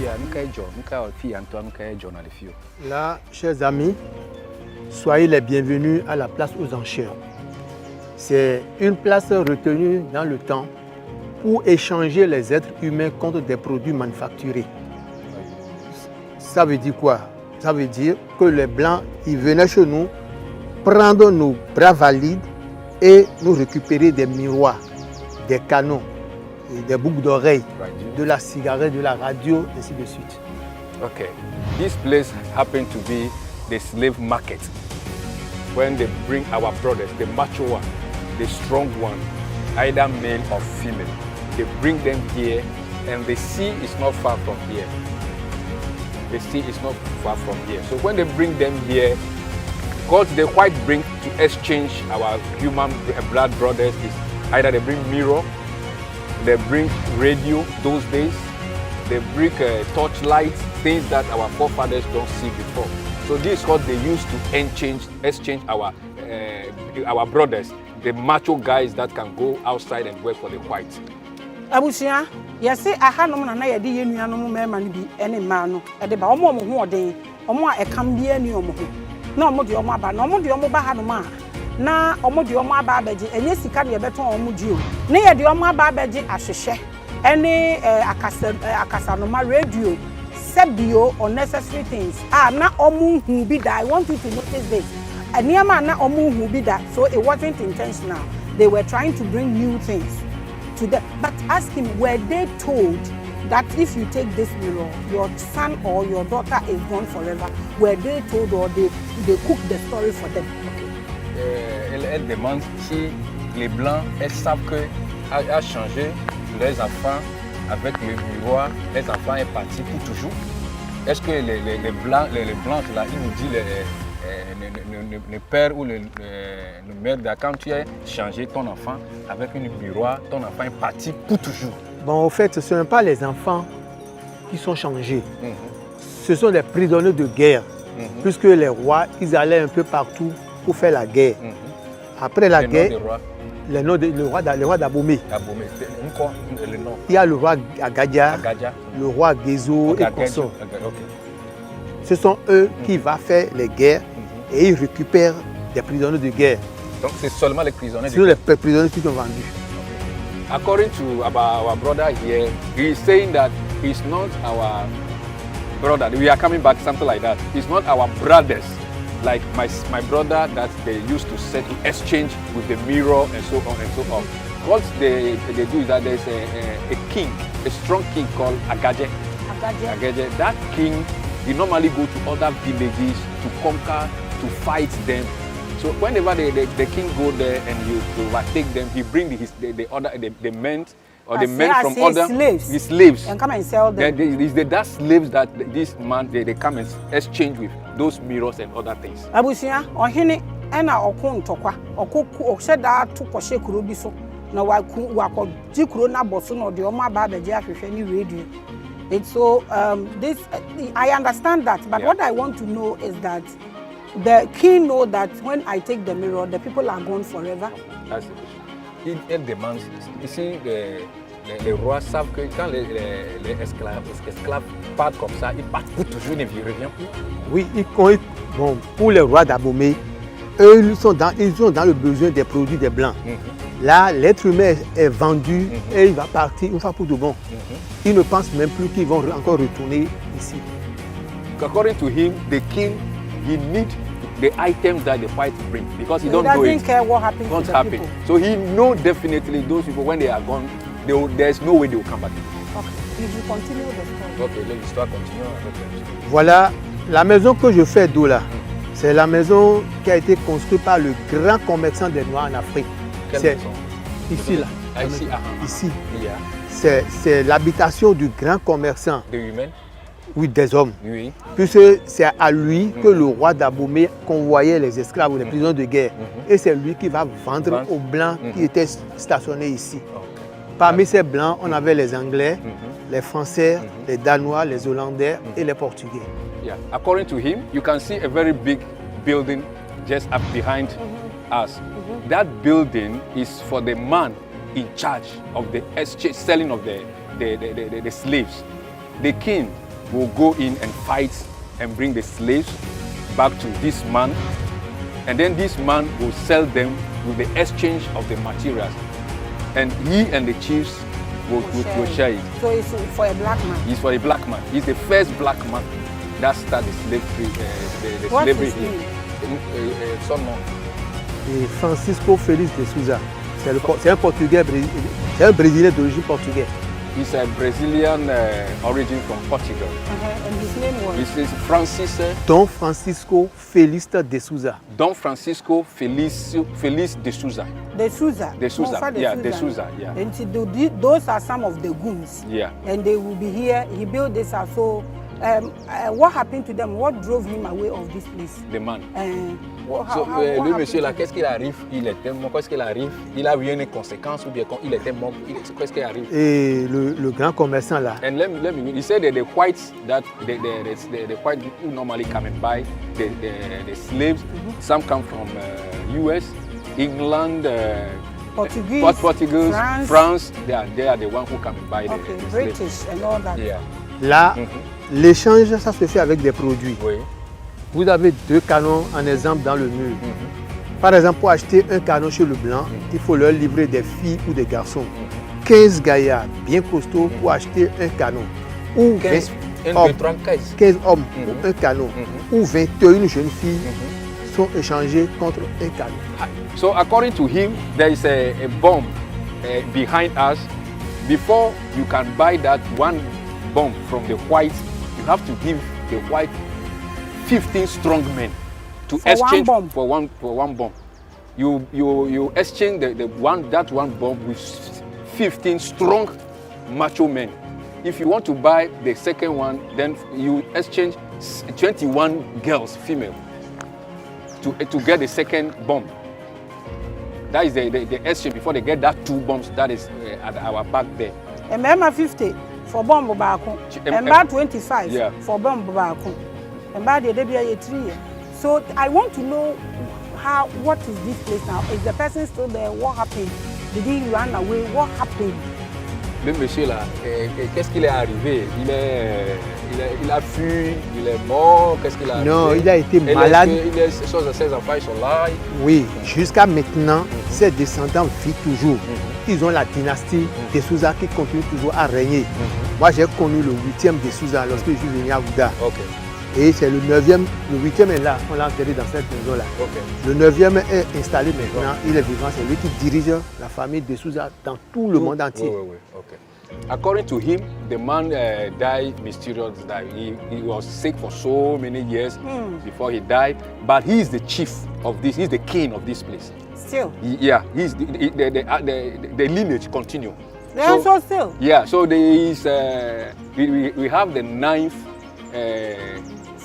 Là, chers amis, soyez les bienvenus à la place aux enchères. C'est une place retenue dans le temps pour échanger les êtres humains contre des produits manufacturés. Ça veut dire quoi? Ça veut dire que les Blancs, ils venaient chez nous prendre nos bras valides et nous récupérer des miroirs, des canons, des boucles d'oreilles, de la cigarette, de la radio, ainsi de suite. Okay, this place happened to be the slave market. When they bring our brothers, the macho one, the strong one, either male or female, they bring them here, and the sea is not far from here. The sea is not far from here. So when they bring them here, what they quite bring to exchange our human blood brothers is either they bring mirror, they bring radio those days, they bring torchlights, things that our forefathers don't see before. So this is what they use to exchange our brothers, the macho guys that can go outside and work for the whites. Abusia, yes, I had no man I did any animal man be any man at the Baum who are day, or more a can be any omo. No more your mother, no more your mother had a man. Na omo di omo ababeji enye sika de beto omo di o na ye de omo ababeji ahwehwe ene akasa no ma radio sebio unnecessary things na omo hu bi da. I want you to notice this eniama na omo hu bi da, so it wasn't intentional. They were trying to bring new things to them, but ask him, were they told that if you take this mirror your son or your daughter is gone forever? Were they told, or they cooked the story for them? Elle demande si les Blancs, elles savent que a changé leurs enfants avec le miroir, les enfants est parti pour toujours. Est-ce que les Blancs là, ils nous disent le père ou le mère, quand tu as changé ton enfant avec une miroir, ton enfant est parti pour toujours. Bon, au fait, ce ne sont pas les enfants qui sont changés. Ce sont des prisonniers de guerre. Puisque les rois, ils allaient un peu partout pour faire la guerre. Après la guerre, le roi d'Abomey. Il y a le roi Agadia, le roi Gezo et consorts. Ce sont eux qui vont faire les guerres et ils récupèrent des prisonniers de guerre. Donc c'est seulement les prisonniers de guerre. Les prisonniers qui sont vendus. According to our brother here, he is saying that he's not our brother. We are coming back, something like that. He's not our brothers, like my brother that they used to set to exchange with the mirror and so on and so on. What they do is that there's a king, a strong king called Agaje. That king, he normally go to other villages to conquer, to fight them. So whenever the king go there and he overtake them, he bring the men or the men from other slaves and come and sell them. That slaves that this man they come and exchange with those mirrors and other things. Abusia ohene ena okun tokwa okoku osheda to koshe kuro bi so na wako ji kuro na boso na de o ma ba beje ahwehwe ni radio. And so this I understand that, but what I want to know is that the king know that when I take the mirror, the people are gone forever. That's the question. Il demande, ici les rois savent que quand les esclaves partent comme ça, ils partent pour toujours, ils ne reviennent plus. Oui, bon, pour les rois d'Abomey, eux ils sont dans le besoin des produits des Blancs. Là, l'être humain est vendu et il va partir une fois pour de bon. Ils ne pensent même plus qu'ils vont encore retourner ici. According to him, the king, he needs the items that the whites bring because he doesn't care what happens to the people. So he knows definitely those people, when they are gone, there's no way they will come back. Okay, you will continue the story. Okay, l'histoire continue. Voilà, la maison que je fais d'eau là, c'est la maison qui a été construite par le grand commerçant des Noirs en Afrique. Quelle maison? Ici là. Ici. Ici. Yeah. C'est l'habitation du grand commerçant. Des humains? Oui, des hommes. Oui. Puisque c'est à lui que le roi d'Abomey convoyait les esclaves ou les prisonniers de guerre. Et c'est lui qui va vendre aux Blancs qui étaient stationnés ici. Parmi ces Blancs, on avait les Anglais, les Français, les Danois, les Hollandais et les Portugais. Yeah. According to him, you can see a very big building just up behind us. That building is for the man in charge of the exchange, selling of the slaves. The king will go in and fight and bring the slaves back to this man, and then this man will sell them with the exchange of the materials, and he and the chiefs will share it. So it's for a black man? It's for a black man. He's the first black man that started the slavery. What's slavery his name? Son nom. Et Francisco Félix de Souza. C'est un Portugais, c'est un Brésilien d'origine portugaise. He's a Brazilian origin from Portugal. And his name was? This is Francis. Don Francisco Félix de Souza. Don Francisco Feliz de Souza. De Souza. De Souza. Yeah, De Souza. Yeah. And those are some of the goons. Yeah. And they will be here. He built this house. So what happened to them? What drove him away of this place? The man. Lui, monsieur là, qu'est-ce qu'il arrive? Il était mort. Qu'est-ce qu'il arrive? Il a eu une conséquence ou bien il était mort? Qu'est-ce qui arrive? Et le grand commerçant là. And let me. He said that the whites that the white who normally come and buy the slaves. Some come from U.S., England, Portuguese, France. They are the ones who come and buy the British slaves. and all that. Yeah. Là, l'échange, ça se fait avec des produits. Oui. Vous avez 2 canons en exemple dans le mur. Par exemple, pour acheter un canon chez le blanc, il faut leur livrer des filles ou des garçons. 15 gaillards bien costauds pour acheter un canon. Ou 15 hommes pour un canon. Ou 21 jeunes filles sont échangées contre un canon. So according to him, there is a bomb behind us. Before you can buy that one bomb from the whites, you have to give the white 15 strong men to exchange for one bomb. You exchange that one bomb with 15 strong macho men. If you want to buy the second one, then you exchange 21 girls, female. to get the second bomb. That is the exchange before they get that 2 bombs that is at our back there. And remember 50 for bomb baako. And about 25 for bomb baako. And about the debut 3. So I want to know what is this place now? Is the person still there? What happened? Did he run away? What happened? Le monsieur là, qu'est-ce qu'il est arrivé? Il a fui, il est mort, qu'est-ce qu'il a arrivé? Non, il a été malade. Ses enfants ils sont là. Oui, jusqu'à maintenant, ses descendants vivent toujours. Ils ont la dynastie des Souza qui continue toujours à régner. Moi, j'ai connu le 8e des Souza lorsque je suis venu à Ouda. Et c'est le 9e, le 8e est là, on l'a enterré dans cette maison-là. Le 9e est installé maintenant, il est vivant, c'est lui qui dirige la famille de Souza dans tout le monde entier. According to him, the man died mysteriously. He was sick for so many years before he died, but he is the chief of this, he's the king of this place. Still? Yeah, he's the lineage continue. They also still? Yeah, so there is, we have the 9th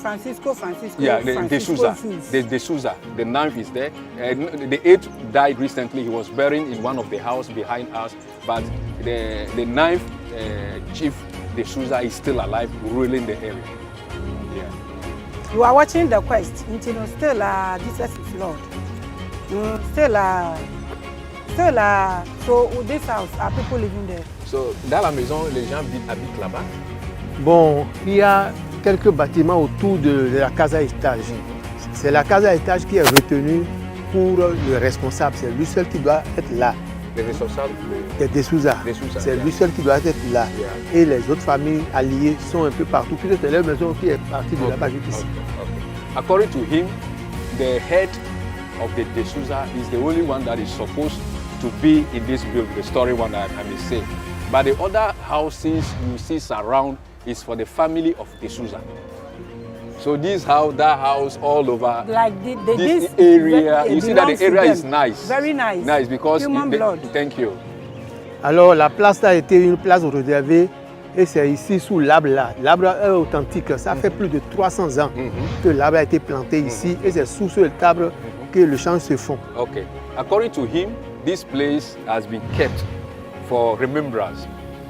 Francisco. Yeah, the Souza. The Souza. The 9th is there. The 8th died recently. He was buried in one of the houses behind us. But the 9th chief, the Souza, is still alive, ruling the area. Yeah. You are watching the Quest. Still, Jesus is Lord. So this house, are people living there? So dans la maison, les gens habitent là-bas. Bon, il y a quelques bâtiments autour de la casa étage. C'est la casa étage qui est retenue pour le responsable. C'est lui seul qui doit être là. Le responsable des Souza. C'est lui seul qui doit être là. Et les autres familles alliées sont un peu partout. Puis c'est leur maison qui est partie de là-bas jusqu'ici. According to him, the head of the Souza is the only one that is supposed to be in this building, the story one I may say. But the other houses you see surround is for the family of the Souza. So this house, that house, all over. Like this area, you see that the area is nice. Very nice. Nice because human blood. Thank you. Alors la place a été une place réservée et c'est ici sous l'arbre là. L'arbre est authentique. Ça fait plus de 300 ans que l'arbre a été planté ici et c'est sous ce arbre que le champ se fond. Okay. According to him, this place has been kept for remembrance.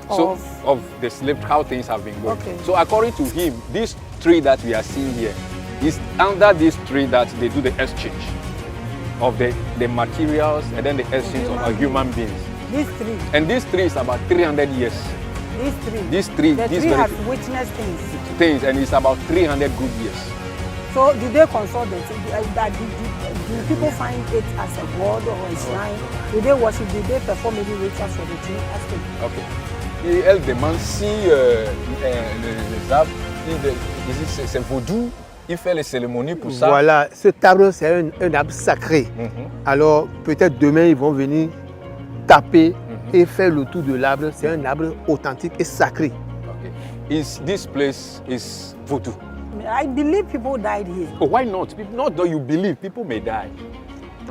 So of the slave, how things have been going. Okay. So according to him, this tree that we are seeing here is under this tree that they do the exchange of the materials and then the exchange of human beings. This tree. And this tree is about 300 years. This tree. The tree has witnessed things and it's about 300 good years. So do they consult them? Do people find it as a god or a shrine? Do they worship? Do they perform any rituals for the tree? Okay. Elle demande si les arbres, c'est Voodoo, il fait les cérémonies pour ça. Voilà, cet arbre c'est un arbre sacré. Alors peut-être demain ils vont venir taper et faire le tour de l'arbre. C'est un arbre authentique et sacré. This place is Voodoo. I believe people died here. Oh, why not? Not that you believe, people may die.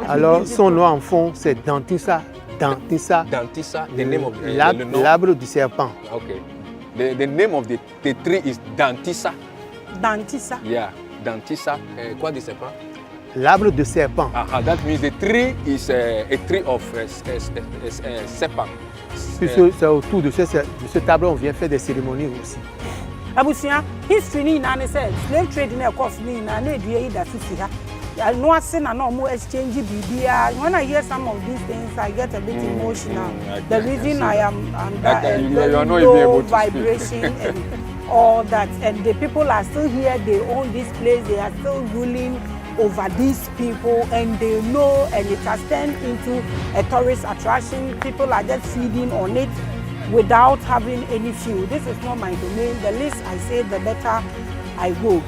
Alors son nom en fond c'est Dantissa. Dantissa, the name of l'arbre du serpent. Okay. The name of the tree is Dantissa. Dantissa? Yeah, Dantissa. Quoi de serpent? L'arbre de serpent. That means the tree is a tree of serpent. C'est autour de cet arbre on vient faire des cérémonies aussi. Abusia, history ni na ne say slave trade na cost ni na na edua yi da sisi ha. No ase na no more exchange bibia. When I hear some of these things I get a bit emotional. The reason I am low vibration and all that, and the people are still here, they own this place, they are still ruling over these people, and they know, and it has turned into a tourist attraction. People are just feeding on it without having any fuel. This is not my domain. The least I say, the better I go.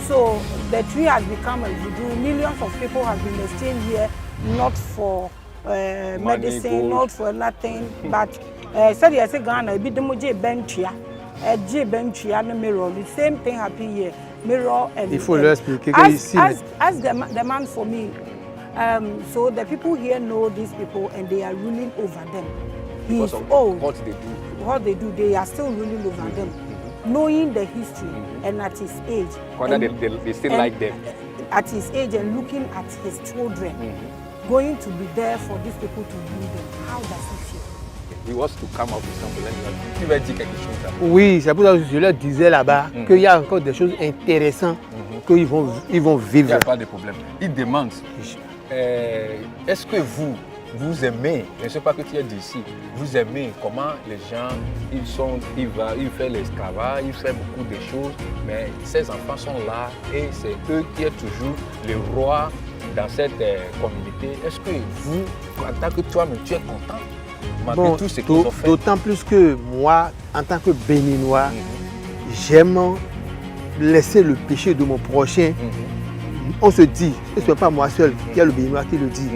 So the tree has become a voodoo. Millions of people have been exchanged here, not for medicine, not for nothing, but said yes, Ghana, be the moje benchia, a J benchia, no mirror. The same thing happened here. Mirror and il faut leur expliquer as the man for me. So the people here know these people and they are ruling over them. He's old. What they do. What they do, they are still ruling over them. knowing the history and at his age. They still like them. At his age and looking at his children, going to be there for these people to lead them. How does he feel? He wants to come up with something. Tu vas dire quelque chose là. Oui, c'est pour ça que je leur disais là-bas qu'il y a encore des choses intéressantes qu'ils vont vivre. Il n'y a pas de problème. Il demande, est-ce que vous aimez, je ne sais pas que tu es d'ici, vous aimez comment les gens, ils font l'esclavage, ils font beaucoup de choses, mais ces enfants sont là et c'est eux qui sont toujours les rois dans cette communauté. Est-ce que vous, en tant que toi-même, tu es content malgré tout ce qu'ils ont fait? D'autant plus que moi, en tant que Béninois, j'aime laisser le péché de mon prochain. On se dit, et ce n'est pas moi seul, il y a le Béninois qui le dit,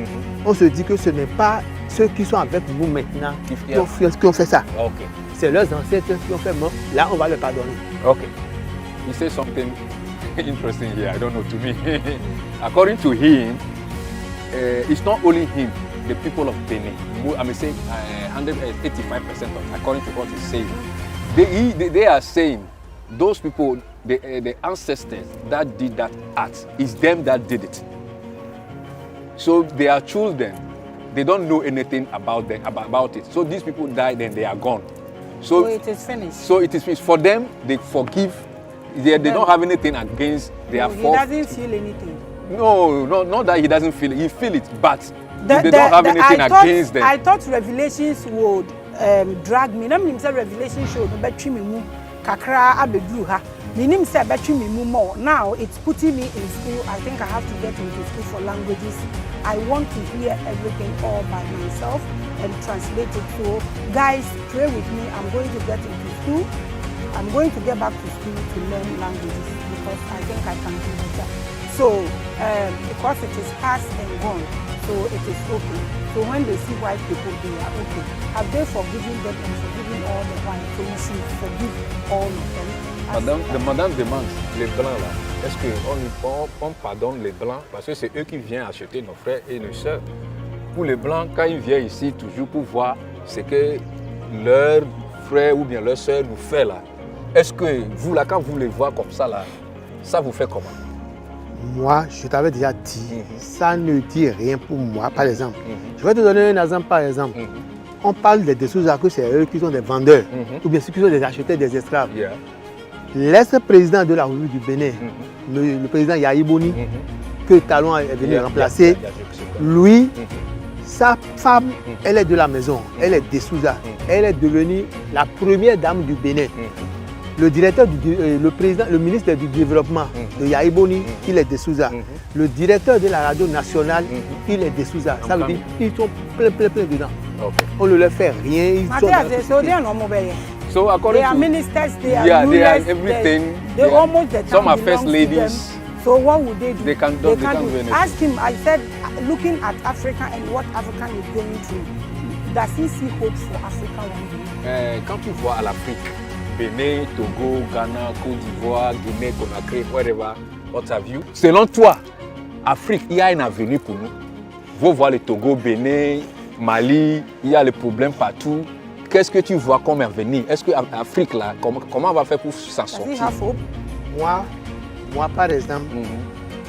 on se dit que ce n'est pas ceux qui sont avec nous maintenant qui ont fait ça. Okay. C'est leurs ancêtres qui ont fait mort. Là, on va leur pardonner. Okay. He says something interesting here, I don't know, to me. According to him, it's not only him, the people of Benin, I may say 185% according to what he's saying. They are saying those people, the ancestors that did that act, it's them that did it. So they are children, they don't know anything about it. So these people died and they are gone. So it is finished. So it is finished. For them, they forgive. They don't have anything against their fault. He doesn't feel anything. No, not that he doesn't feel it. He feels it, but they don't have anything against them. I thought Revelations would drag me. I mean, Revelation showed me between me, kakra abedruha. Minim say between me more. Now it's putting me in school. I think I have to get into school for languages. I want to hear everything all by myself and translate it. So guys, pray with me. I'm going to get into school. I'm going to get back to school to learn languages because I think I can do better. So because it is past and gone, so it is okay. So when they see white people, they are okay. Have they forgiven them and forgiven all the white? So we should forgive all of them. Madame demande, les blancs là, est-ce qu'on pardonne les blancs parce que c'est eux qui viennent acheter nos frères et nos sœurs. Pour les blancs, quand ils viennent ici, toujours pour voir ce que leurs frères ou bien leurs sœurs nous font là, est-ce que vous là, quand vous les voyez comme ça là, ça vous fait comment? Moi, je t'avais déjà dit, ça ne dit rien pour moi. Par exemple, je vais te donner un exemple. Par exemple, on parle des sous-arts que c'est eux qui sont des vendeurs, ou bien ceux qui sont des acheteurs des esclaves. Yeah. L'ex-président de la République du Bénin, le président Yaïboni, que Talon est venu remplacer, lui, sa femme, elle est de la maison, elle est des Souza, elle est devenue la première dame du Bénin. Le directeur, le ministre du développement de Yaïboni, il est des Souza. Le directeur de la radio nationale, il est des Souza. Ça veut dire qu'ils sont plein dedans. Okay. On ne leur fait rien. So according they are ministers, they are rulers, they are everything. They almost the some are first ladies. So what would they do? They can't do anything. Ask him. I said, looking at Africa and what Africa is going through, does he see hope for Africa one day? Quand tu vois à l'Afrique, Bénin, Togo, Ghana, Côte d'Ivoire, Guinée, Conakry, whatever, what have you? Selon toi, Afrique, il y a un avenir pour nous. Vous voyez le Togo, Bénin, Mali, il y a les problèmes partout. Qu'est-ce que tu vois comme avenir? Est-ce que l'Afrique, là, comment on va faire pour s'en sortir? Moi, par exemple,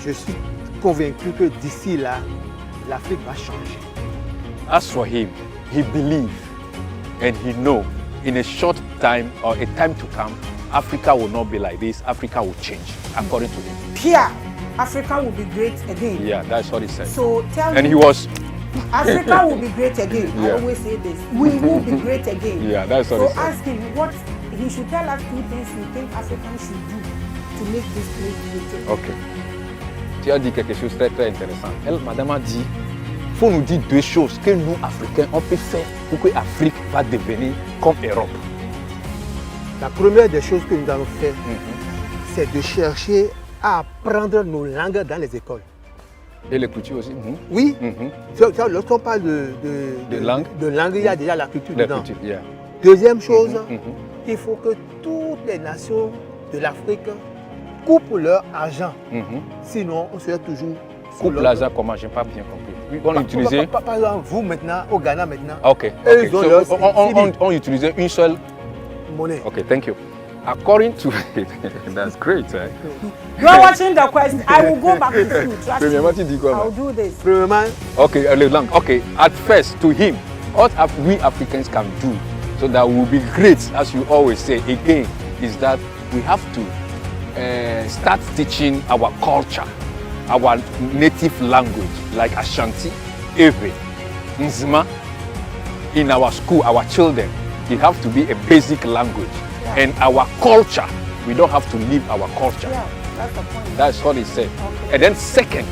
je suis convaincu que d'ici là, l'Afrique va changer. As for him, he believes and he knows in a short time or a time to come, Africa will not be like this. Africa will change, according to him. Pierre, Africa will be great again. Yeah, that's what he said. So tell me. And he was. Africa will be great again. Yeah. I always say this. We will be great again. Yeah, that's what he said. So ask him what he should tell us 2 things you think Africans should do to make this place great again. Ok. Tu as dit quelque chose de très intéressant. Elle, madame, a dit, il faut nous dire 2 choses que nous, Africains, on peut faire pour que l'Afrique va devenir comme l'Europe. La première des choses que nous allons faire, c'est de chercher à apprendre nos langues dans les écoles. Et les cultures aussi. Oui. Lorsqu'on parle de langue, il y a déjà la culture dedans. Yeah. Deuxième chose, il faut que toutes les nations de l'Afrique coupent leur argent. Sinon, on serait toujours... Coupe l'argent comment? Je n'ai pas bien compris. On utilisait... Par exemple, vous maintenant, au Ghana maintenant, ok. Eux, ils ont on utilisait une seule monnaie. Ok, thank you. According to that's great. You are watching the Quest. I will go back to school. Trust me. I'll do this. Premièrement, Okay. At first, to him, what we Africans can do so that we will be great, as you always say, again, is that we have to start teaching our culture, our native language, like Ashanti, Ewe, Nzima, in our school, our children. It has to be a basic language. Yeah. And our culture, we don't have to leave our culture. Yeah, that's the point. That's what he said. Okay. And then second,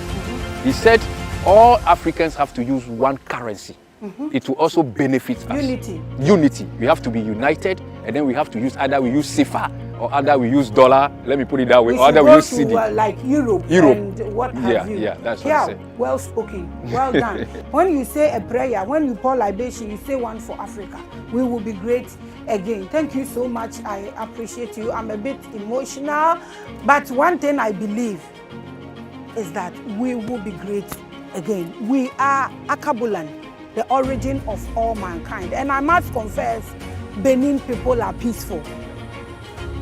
he said all Africans have to use one currency. It will also benefit us. Unity. We have to be united, and then we have to use either we use CFA or either we use dollar. Let me put it that way. Or either we use CD. Like Europe. And what have you. Yeah, that's what I said. Well spoken. Well done. When you say a prayer, when you pour libation, you say one for Africa. We will be great again. Thank you so much. I appreciate you. I'm a bit emotional, but one thing I believe is that we will be great again. We are Akebulan, the origin of all mankind. And I must confess, Benin people are peaceful.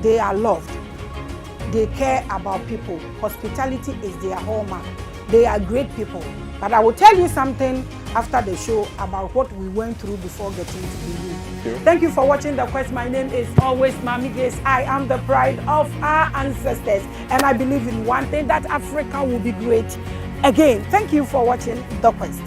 They are loved. They care about people. Hospitality is their hallmark. They are great people. But I will tell you something after the show about what we went through before getting to Benin. Thank you for watching The Quest. My name is always Maame Grace. I am the pride of our ancestors. And I believe in one thing, that Africa will be great again. Thank you for watching The Quest.